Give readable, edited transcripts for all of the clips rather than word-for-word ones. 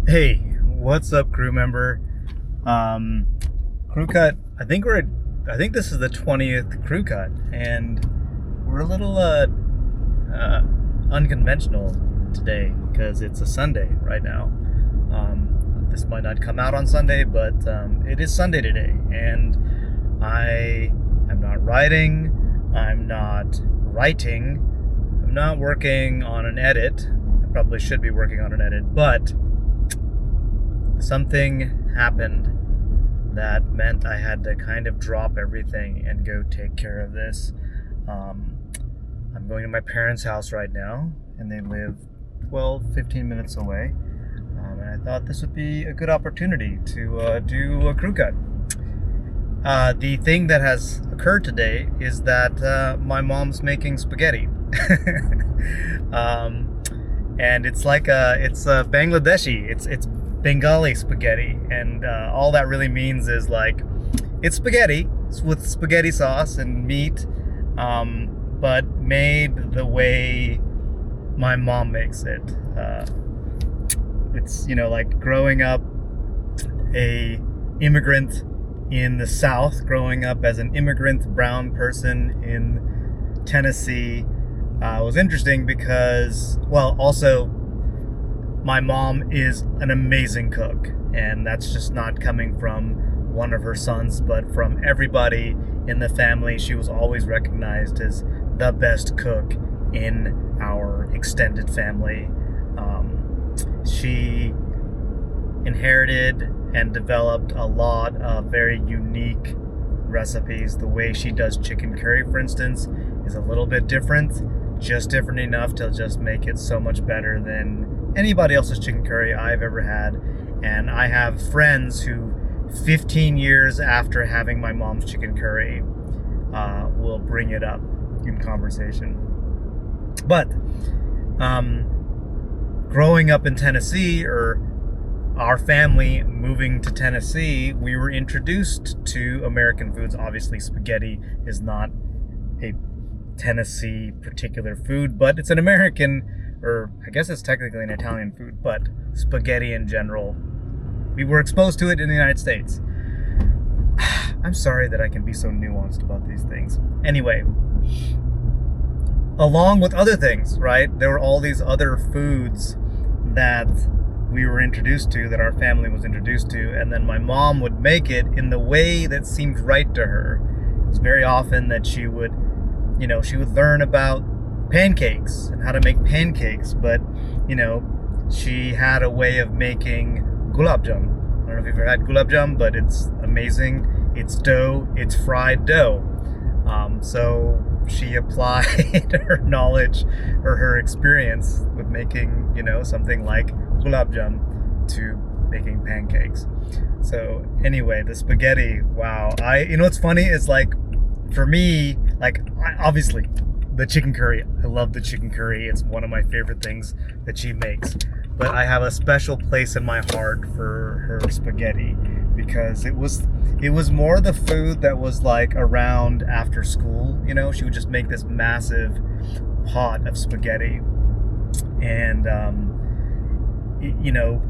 Hey, what's up, crew member? Um, Crew cut. I think this is the 20th crew cut, and we're a little uh, unconventional today because it's a Sunday right now. This might not come out on Sunday, but it is Sunday today, and I am not writing. I'm not writing. I'm not working on an edit. I probably should be working on an edit, but something happened that meant I had to kind of drop everything and go take care of this. Um, I'm going to my parents' house right now, and they live 12, 15 minutes away. And I thought this would be a good opportunity to do a crew cut. The thing that has occurred today is that my mom's making spaghetti. And it's Bangladeshi. It's Bengali spaghetti, and all that really means is like it's spaghetti with spaghetti sauce and meat, but made the way my mom makes it. It's like growing up a immigrant in the South, growing up as an immigrant brown person in Tennessee. Was interesting because, well, also my mom is an amazing cook, and that's just not coming from one of her sons, but from everybody in the family. She was always recognized as the best cook in our extended family. She inherited and developed a lot of very unique recipes. The way she does chicken curry, for instance, is a little bit different, just different enough to just make it so much better than anybody else's chicken curry I've ever had. And I have friends who 15 years after having my mom's chicken curry will bring it up in conversation. But growing up in Tennessee, or our family moving to Tennessee, we were introduced to American foods. Obviously, spaghetti is not a Tennessee particular food, but it's an American, or I guess it's technically an Italian food, but spaghetti in general, we were exposed to it in the United States. I'm sorry that I can be so nuanced about these things. Anyway, along with other things, right? There were all these other foods that we were introduced to, that our family was introduced to, and then my mom would make it in the way that seemed right to her. It was very often that she would learn about pancakes and how to make pancakes, but she had a way of making gulab jam. I don't know if you've ever had gulab jam, but it's amazing. It's dough, it's fried dough. So she applied her knowledge or her experience with making, something like gulab jam to making pancakes. So anyway, the spaghetti, wow. What's funny is, like, for me, like, obviously the chicken curry, I love the chicken curry. It's one of my favorite things that she makes. But I have a special place in my heart for her spaghetti because it was more the food that was like around after school. She would just make this massive pot of spaghetti, and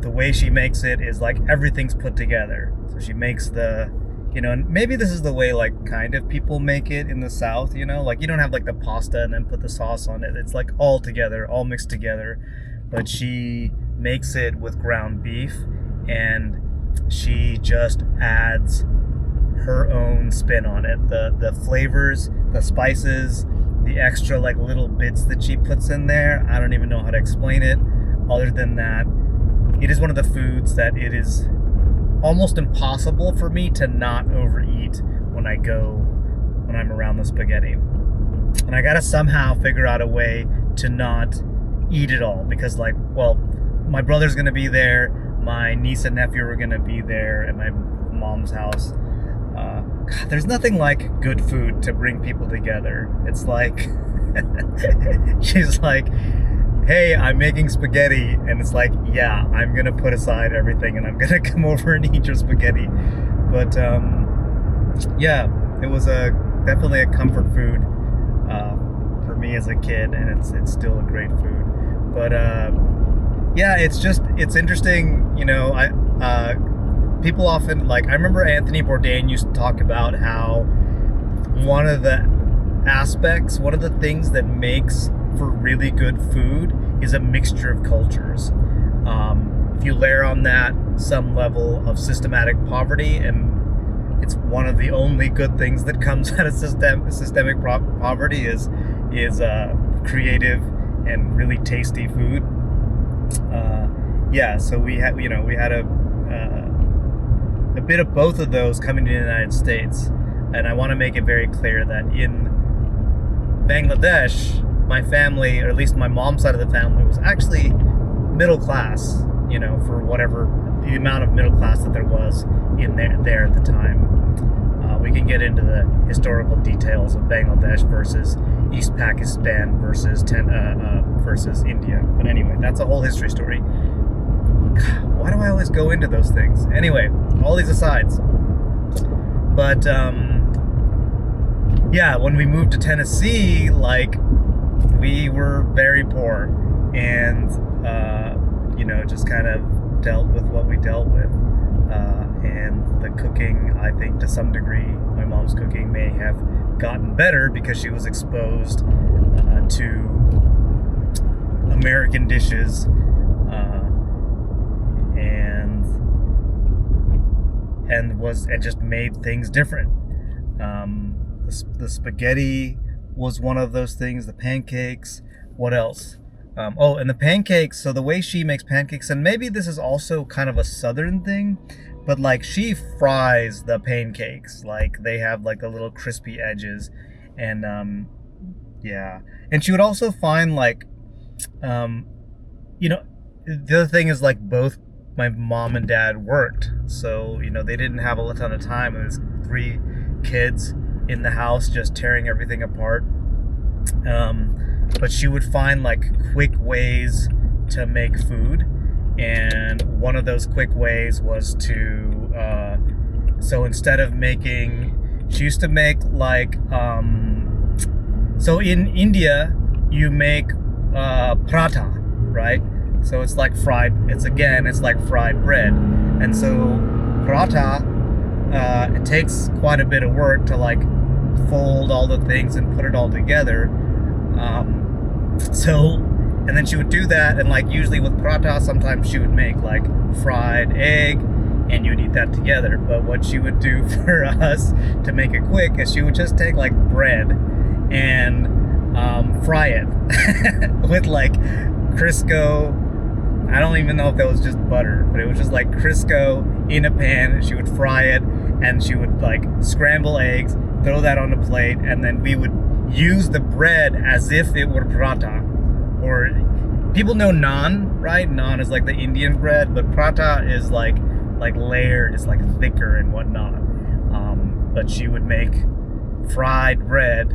the way she makes it is like everything's put together. So she makes and maybe this is the way, like, kind of people make it in the South, like you don't have like the pasta and then put the sauce on it. It's like all together, all mixed together. But she makes it with ground beef, and she just adds her own spin on it. The flavors, the spices, the extra like little bits that she puts in there. I don't even know how to explain it other than that it is one of the foods that it is almost impossible for me to not overeat when I'm around the spaghetti. And I gotta somehow figure out a way to not eat it all, because, like, well, my brother's gonna be there, my niece and nephew are gonna be there at my mom's house. God, there's nothing like good food to bring people together. It's like she's like, hey, I'm making spaghetti, and it's like, yeah, I'm gonna put aside everything and I'm gonna come over and eat your spaghetti. But yeah, it was definitely a comfort food for me as a kid, and it's still a great food. But Yeah, it's interesting, you know. People often, like, I remember Anthony Bourdain used to talk about how one of the one of the things that makes for really good food is a mixture of cultures. If you layer on that some level of systematic poverty, and it's one of the only good things that comes out of systemic poverty is creative and really tasty food. Yeah, so we had a bit of both of those coming to the United States, and I want to make it very clear that in Bangladesh, my family, or at least my mom's side of the family, was actually middle class, you know, for whatever the amount of middle class that there was in there at the time. We can get into the historical details of Bangladesh versus East Pakistan versus India. But anyway, that's a whole history story. Why do I always go into those things? Anyway, all these asides. But yeah, when we moved to Tennessee, like, we were very poor, and you know, just kind of dealt with what we dealt with. And the cooking, I think, to some degree, my mom's cooking may have gotten better because she was exposed to American dishes, and just made things different. The spaghetti was one of those things. The pancakes. What else? And the pancakes. So the way she makes pancakes, and maybe this is also kind of a southern thing, but like, she fries the pancakes. Like, they have like a little crispy edges, and yeah. And she would also find, like, you know, the other thing is, like, both my mom and dad worked, so, you know, they didn't have a ton of time. There's 3 kids in the house just tearing everything apart. But she would find, like, quick ways to make food, and one of those quick ways was to so instead of making, she used to make, like, so in India you make paratha, right? So it's like it's like fried bread. And so paratha, it takes quite a bit of work to, like, fold all the things and put it all together. And then she would do that, and, like, usually with paratha, sometimes she would make, like, fried egg, and you'd eat that together. But what she would do for us to make it quick is she would just take, like, bread and fry it with, like, Crisco. I don't even know if that was just butter, but it was just like Crisco in a pan. She would fry it, and she would, like, scramble eggs, throw that on a plate, and then we would use the bread as if it were paratha. Or people know naan, right? Naan is like the Indian bread, but paratha is like layered, it's like thicker and whatnot. But she would make fried bread,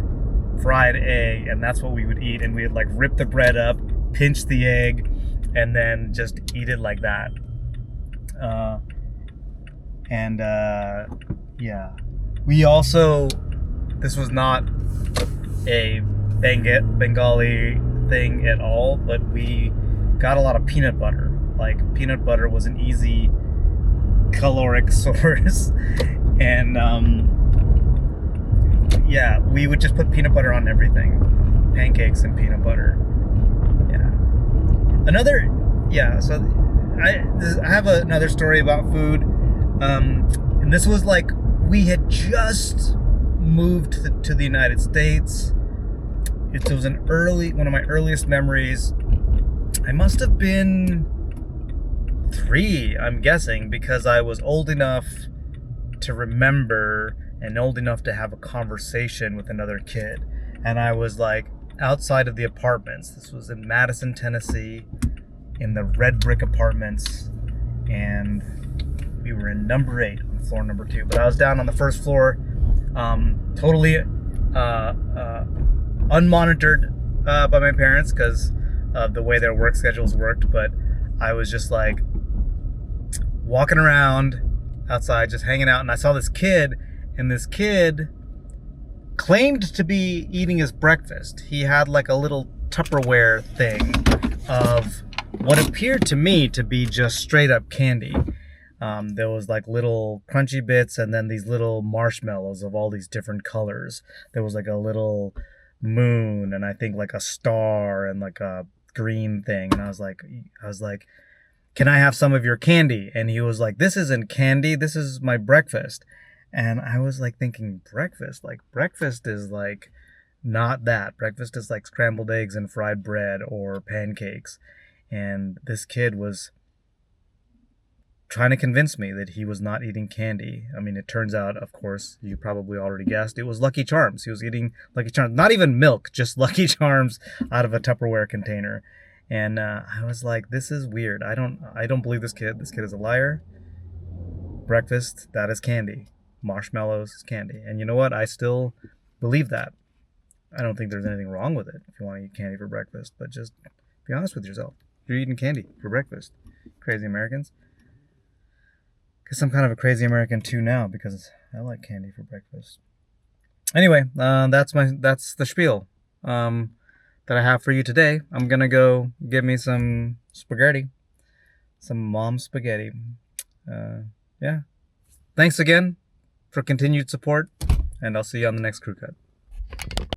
fried egg, and that's what we would eat. And we would, like, rip the bread up, pinch the egg, and then just eat it like that. Yeah. We also, this was not a Bengali thing at all, but we got a lot of peanut butter. Like, peanut butter was an easy caloric source. And yeah, we would just put peanut butter on everything. Pancakes and peanut butter. So I have another story about food. And this was, like, we had just moved to the United States. It was one of my earliest memories. I must have been 3, I'm guessing, because I was old enough to remember and old enough to have a conversation with another kid. And I was, like, outside of the apartments. This was in Madison, Tennessee, in the red brick apartments, and we were in number 8, on floor number 2. But I was down on the first floor, totally unmonitored by my parents because of the way their work schedules worked. But I was just, like, walking around outside, just hanging out, and I saw this kid, and this kid claimed to be eating his breakfast. He had, like, a little Tupperware thing of what appeared to me to be just straight up candy. There was like little crunchy bits and then these little marshmallows of all these different colors. There was like a little moon and I think like a star and like a green thing. And I was like, can I have some of your candy? And he was like, this isn't candy. This is my breakfast. And I was like thinking, breakfast? Like breakfast is like not that. Breakfast is like scrambled eggs and fried bread or pancakes. And this kid was trying to convince me that he was not eating candy. I mean, it turns out, of course, you probably already guessed, it was Lucky Charms. He was eating Lucky Charms. Not even milk, just Lucky Charms out of a Tupperware container. And I was like, this is weird. I don't believe this kid. This kid is a liar. Breakfast, that is candy. Marshmallows is candy. And you know what? I still believe that. I don't think there's anything wrong with it if you want to eat candy for breakfast, but just be honest with yourself. You're eating candy for breakfast. Crazy Americans. Because I'm kind of a crazy American too now because I like candy for breakfast. Anyway, that's the spiel that I have for you today. I'm gonna go get me some spaghetti, some mom's spaghetti. Yeah. Thanks again for continued support, and I'll see you on the next crew cut.